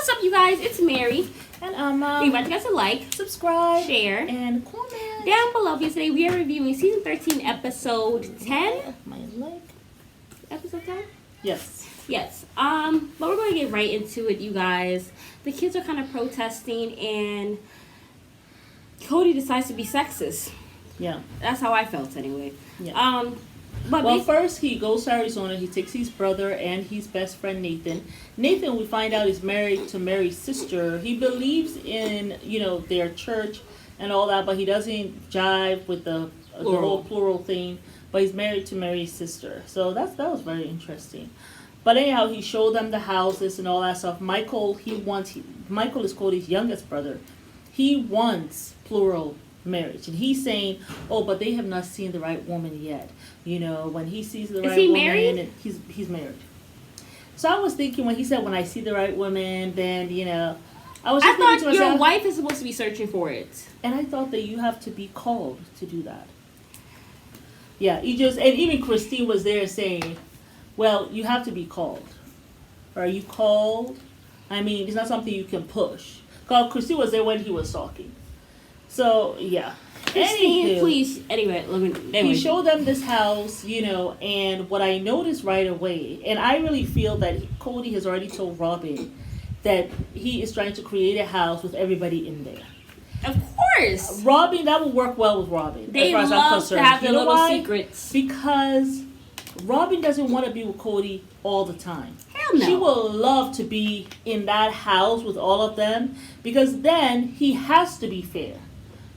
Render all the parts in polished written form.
What's up, you guys? It's Mary. And We want you guys to like, subscribe, share, and comment down below. Because today we are reviewing season 13, episode 10. My leg. Episode 10? Yes. Yes. But we're going to get right into it, you guys. The kids are kind of protesting, and Cody decides to be sexist. Yeah. That's how I felt, anyway. Yeah. But Well, first he goes to Arizona. He takes his brother and his best friend Nathan. Nathan, we find out, is married to Mary's sister. He believes in their church and all that, but he doesn't jive with the whole plural thing. But he's married to Mary's sister, so that was very interesting. But anyhow, he showed them the houses and all that stuff. Michael is Cody's youngest brother. He wants plural marriage, and he's saying, "Oh, but they have not seen the right woman yet." When he sees the right he woman, married? and he's married. So I was thinking when he said, "When I see the right woman," then I was just thinking to thought your myself, wife is supposed to be searching for it. and I thought that you have to be called to do that. Yeah, and even Christine was there saying, "Well, you have to be called. Are you called? I mean, it's not something you can push." Because Christine was there when he was talking. So yeah. Christine, Anywho, please. Anyway. he showed them this house, and what I noticed right away, and I really feel that Cody has already told Robin that he is trying to create a house with everybody in there. Of course. Robin, that would work well with Robin. They as far as I'm love to concerned. have their You know little why? secrets. Because Robin doesn't want to be with Cody all the time. Hell no. She will love to be in that house with all of them, because then he has to be fair.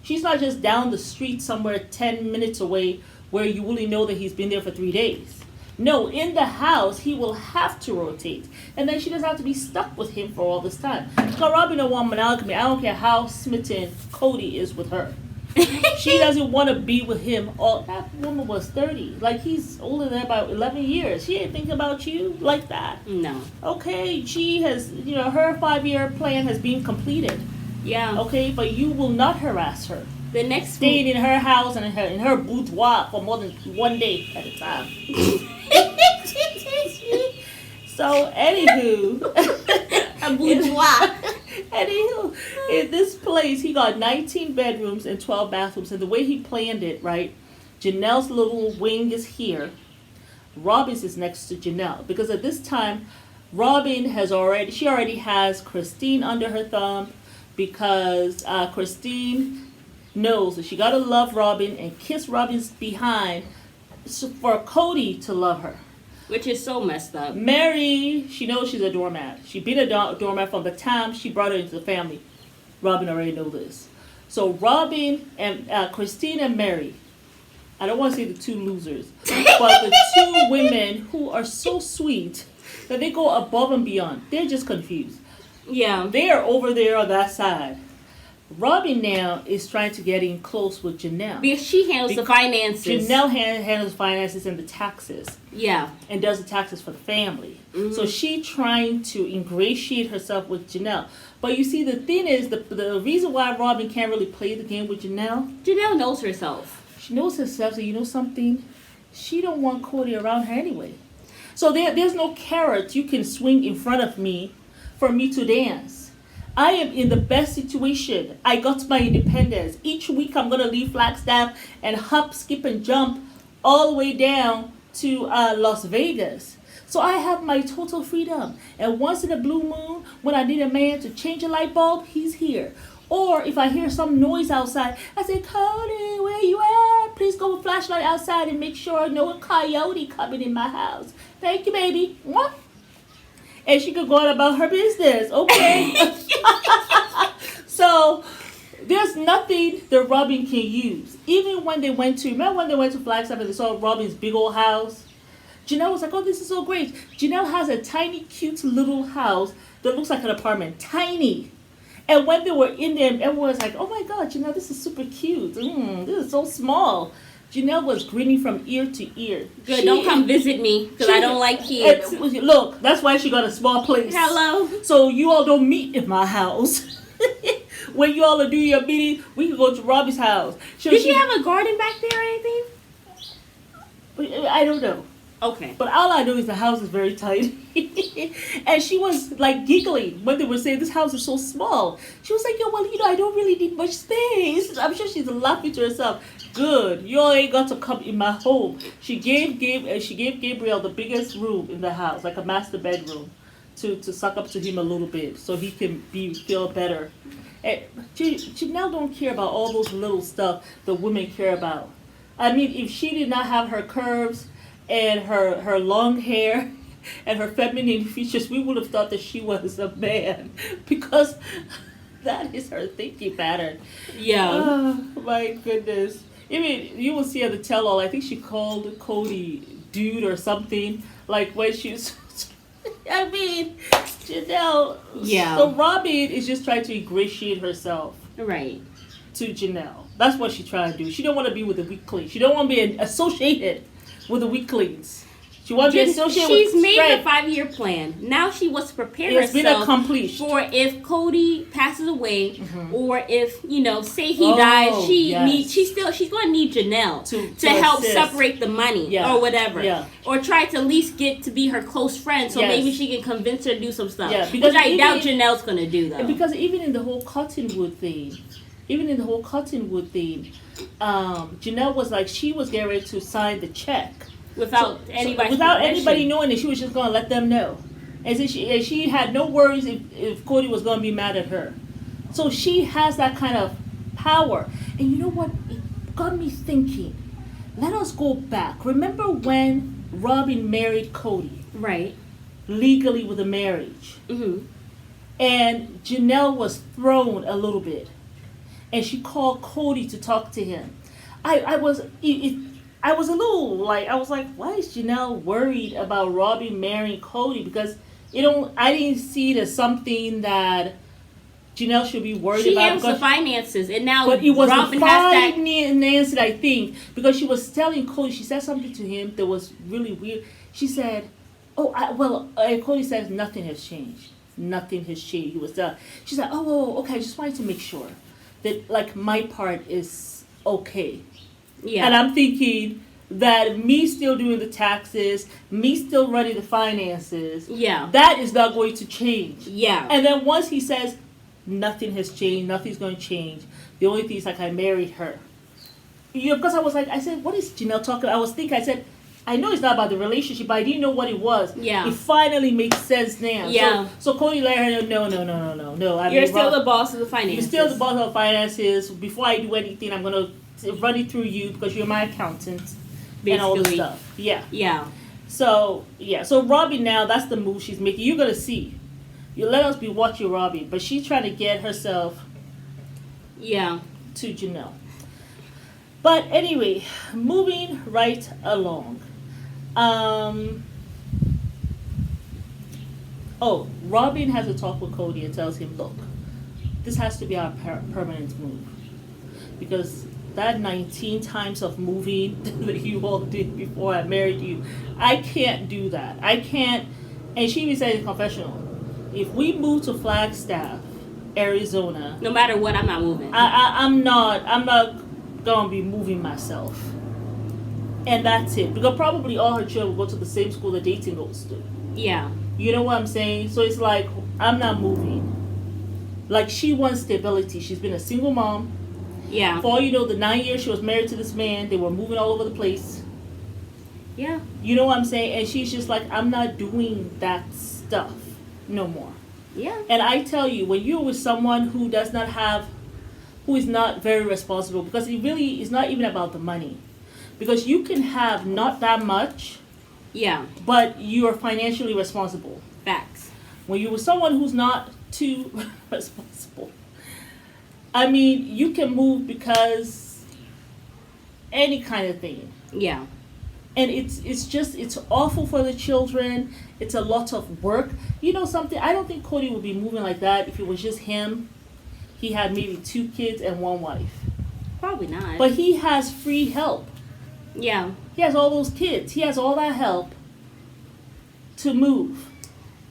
She's not just down the street somewhere 10 minutes away where you really know that he's been there for 3 days. No, in the house, he will have to rotate. And then she doesn't have to be stuck with him for all this time. Because Robin don't want monogamy. I don't care how smitten Cody is with her. She doesn't want to be with him. That woman was 30. Like, he's older than about 11 years. She ain't thinking about you like that. No. Okay, she has, her 5-year plan has been completed. Yeah. Okay, but you will not harass her. The next Staying in her house and in her boudoir for more than 1 day at a time. So, anywho. A boudoir. Anywho, in this place, he got 19 bedrooms and 12 bathrooms. And the way he planned it, right, Janelle's little wing is here. Robin's is next to Janelle. Because at this time, Robin already has Christine under her thumb. Because Christine knows that she got to love Robin and kiss Robin's behind for Cody to love her. Which is so messed up. Mary, she knows she's a doormat. She's been a doormat from the time she brought her into the family. Robin already knows this. So Robin and Christine and Mary, I don't want to say the two losers, but the two women who are so sweet that they go above and beyond. They're just confused. Yeah. They are over there on that side. Robin now is trying to get in close with Janelle. Because she handles the finances. Janelle handles finances and the taxes. Yeah. And does the taxes for the family. Mm-hmm. So she trying to ingratiate herself with Janelle. But you see, the thing is, the reason why Robin can't really play the game with Janelle knows herself. she knows herself, so you know something? She don't want Cody around her anyway. So there's no carrot you can swing in front of me for me to dance. I am in the best situation. I got my independence. Each week I'm going to leave Flagstaff and hop, skip, and jump all the way down to Las Vegas. So I have my total freedom. And once in a blue moon, when I need a man to change a light bulb, he's here. Or if I hear some noise outside, I say, "Cody, where you at? Please go with flashlight outside and make sure no coyote coming in my house. Thank you, baby." Mwah. And she could go on about her business, okay? So there's nothing that Robin can use. Even when they went to Flagstaff and they saw Robin's big old house, Janelle was like, "Oh, this is so great." Janelle has a tiny, cute little house that looks like an apartment, tiny. And when they were in there, everyone was like, "Oh my God, Janelle, this is super cute. This is so small." Janelle was grinning from ear to ear. Good, don't come visit me because I don't like kids. Look, that's why she got a small place. Hello. So you all don't meet in my house. When you all are doing your meeting, we can go to Robbie's house. Did she have a garden back there or anything? I don't know. Okay. But all I know is the house is very tight. And she was like giggling when they were saying this house is so small. She was like, yo, well, I don't really need much space. I'm sure she's laughing to herself. Good. You all ain't got to come in my home. She gave Gabriel the biggest room in the house, like a master bedroom, to suck up to him a little bit so he can feel better. And Janelle don't care about all those little stuff the women care about. I mean, if she did not have her curves and her long hair and her feminine features, we would have thought that she was a man because that is her thinking pattern. Yeah. Oh, my goodness. I mean, you will see at the tell-all, I think she called Cody dude or something, like when she was... I mean, Janelle... Yeah. So Robin is just trying to ingratiate herself Right. to Janelle. That's what she's trying to do. She don't want to be with the weaklings. She don't want to be associated with the weaklings. She wants to be associated with She's made strength. her 5-year plan. Now she wants to prepare It's been herself accomplished. for if Cody passes away, or if say he Oh, dies, yes. she's going to need Janelle To help assist. separate the money Yeah. or whatever, Yeah. or try to at least get to be her close friend, so Yes. maybe she can convince her to do some stuff. Yeah, because which I doubt even- Janelle's going to do though. And because even in the whole Cottonwood thing, Janelle was like, she was getting ready to sign the check. without anybody's permission. anybody knowing it, she was just going to let them know. And so she had no worries if Cody was going to be mad at her. So she has that kind of power. And you know what? It got me thinking. Let us go back. Remember when Robin married Cody Right. legally with a marriage? Mm-hmm. And Janelle was thrown a little bit. And she called Cody to talk to him. I was a little like, I was like, why is Janelle worried about Robin marrying Cody? Because I didn't see it as something that Janelle should be worried She about. handles the finances, and now But it was Robin the has that. finances, I think, because she was telling Cody, she said something to him that was really weird. She said, Cody says nothing has changed. Nothing has changed. He was done. She said, okay, I just wanted to make sure that, like, my part is okay. Yeah. And I'm thinking that me still doing the taxes, me still running the finances, Yeah. that is not going to change. Yeah. And then once he says, nothing has changed, nothing's going to change, the only thing is, like, I married her. Because I said, what is Janelle talking about? I said, I know it's not about the relationship, but I didn't know what it was. Yeah. It finally makes sense now. Yeah. So Cody let her know, no. You're still the boss of the finances. You're still the boss of finances. Before I do anything, I'm going to run it through you because you're my accountant. And all this Basically. stuff. Yeah. Yeah. So Robin now, that's the move she's making. You're going to see. You let us be watching Robin, but she's trying to get herself Yeah. to Janelle. But anyway, moving right along. Robin has a talk with Cody and tells him, look, this has to be our permanent move. Because that 19 times of moving that you all did before I married you, I can't do that. I can't. And she even said in confessional, if we move to Flagstaff, Arizona, No matter what, I'm not moving. I'm not gonna be moving myself. And that's it. Because probably all her children will go to the same school that Dayton goes to. Yeah. You know what I'm saying? So it's like, I'm not moving. Like, she wants stability. She's been a single mom. Yeah. For all you know, the 9 years she was married to this man, they were moving all over the place. Yeah. You know what I'm saying? And she's just like, I'm not doing that stuff no more. Yeah. And I tell you, when you're with someone who is not very responsible, because it really is not even about the money. Because you can have not that much, Yeah. but you are financially responsible. Facts. When you're with someone who's not too responsible, I mean, you can move because any kind of thing. Yeah. And it's awful for the children. It's a lot of work. You know something? I don't think Cody would be moving like that if it was just him. He had maybe 2 kids and 1 wife. Probably not. But he has free help. yeah. He has all those kids. He has all that help to move.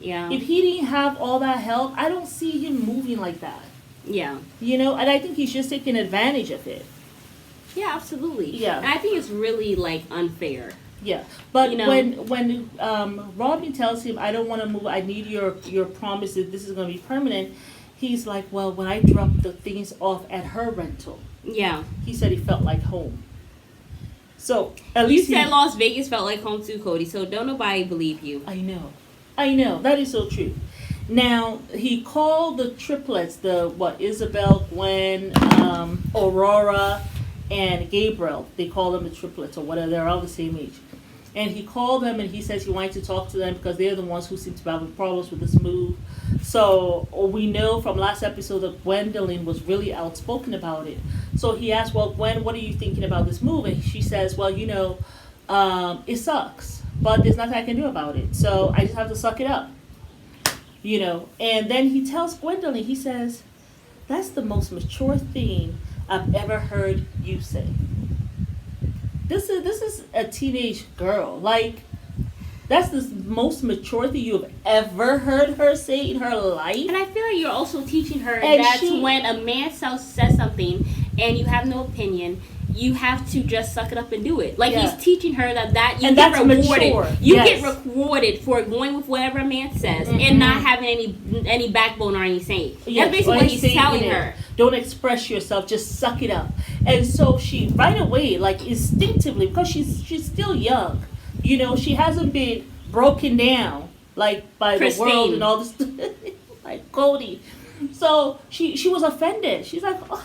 Yeah. If he didn't have all that help, I don't see him moving like that. Yeah. You know, and I think he's just taking advantage of it. Yeah, absolutely. Yeah. And I think it's really, like, unfair. Yeah, but You know? when Robin tells him, "I don't want to move. I need your promise that this is going to be permanent," he's like, "Well, when I dropped the things off at her rental, Yeah. he said he felt like home." So at You least said Las Vegas felt like home too, Cody, so don't nobody believe you. I know that is so true. Now he called the triplets, the what Isabel, Gwen, Aurora, and Gabriel. They call them the triplets or whatever. They're all the same age. And he called them and he says he wanted to talk to them because they're the ones who seem to be having problems with this move. So we know from last episode that Gwendolyn was really outspoken about it. So he asked, "Well, Gwen, what are you thinking about this move?" And she says, "Well, it sucks, but there's nothing I can do about it. So I just have to suck it up." And then he tells Gwendolyn, he says, "That's the most mature thing I've ever heard you say." This is a teenage girl. Like, that's the most mature thing you've ever heard her say in her life. And I feel like you're also teaching her And that she- when a man says something and you have no opinion, you have to just suck it up and do it. Like, Yeah. he's teaching her that you And get that's rewarded. mature. You Yes. get rewarded for going with whatever a man says Mhm. and not having any backbone or anything. Yes, That's basically or what he's saying telling it. her. Don't express yourself, just suck it up. And so she right away, like instinctively, because she's still young, she hasn't been broken down like by the world Christine. and all this, like Cody. So she was offended. She's like, "Oh,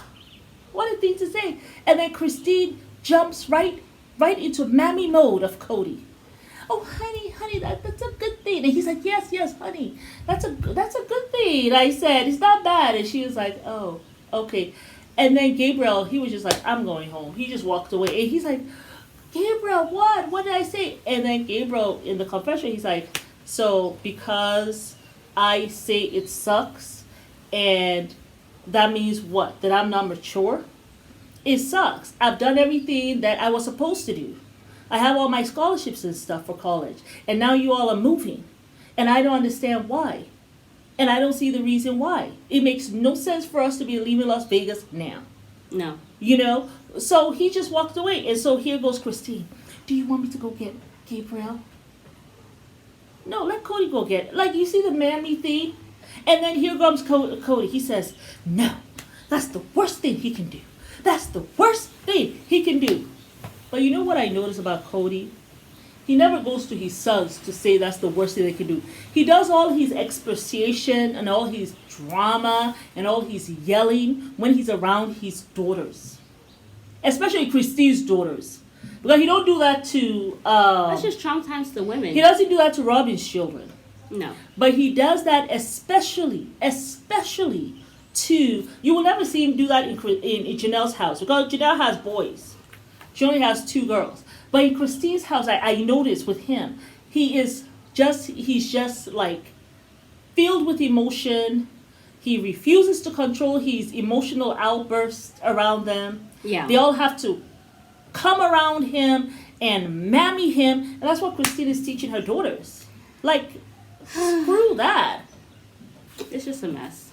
what a thing to say!" And then Christine jumps right into mammy mode of Cody. "Oh, honey, that's a good thing." And he's like, yes, honey, that's a good thing. I said, "It's not bad." And she was like, "Oh, okay." And then Gabriel, he was just like, "I'm going home." He just walked away. And he's like, "Gabriel, what? What did I say?" And then Gabriel, in the confession, he's like, "So because I say it sucks, and that means what? That I'm not mature? It sucks. I've done everything that I was supposed to do. I have all my scholarships and stuff for college. And now you all are moving. And I don't understand why. And I don't see the reason why. It makes no sense for us to be leaving Las Vegas now." No. So he just walked away. And so here goes Christine. "Do you want me to go get Gabriel?" "No, let Cody go get it." Like, you see the mammy thing? And then here comes Cody. He says, "No, that's the worst thing he can do. That's the worst thing he can do." But you know what I notice about Cody? He never goes to his sons to say that's the worst thing they can do. He does all his exposition and all his drama and all his yelling when he's around his daughters. Especially Christine's daughters. Because he don't do that to... That's just sometimes the women. he doesn't do that to Robin's children. No. But he does that especially to... You will never see him do that in Janelle's house. Because Janelle has boys. She only has 2 girls. But in Christine's house, I noticed with him, he's just like filled with emotion. He refuses to control his emotional outbursts around them. Yeah. They all have to come around him and mammy him. And that's what Christine is teaching her daughters. Like, screw that. It's just a mess.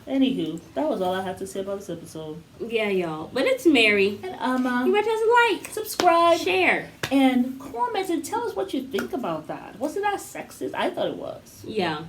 Anywho, that was all I had to say about this episode. Yeah, y'all. But it's Mary. And You better like, subscribe, share. and comment and tell us what you think about that. Wasn't that sexist? I thought it was. Yeah.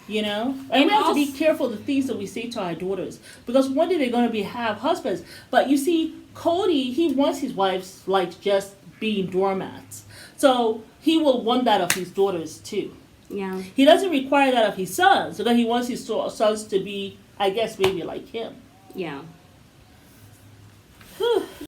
And And we have to be also- careful the things that we say to our daughters, because one day they're going to have husbands. But you see, Cody, he wants his wives like just being doormats, so he will want that of his daughters too. Yeah. He doesn't require that of his sons, because he wants his sons to be, I guess, maybe like him. Yeah.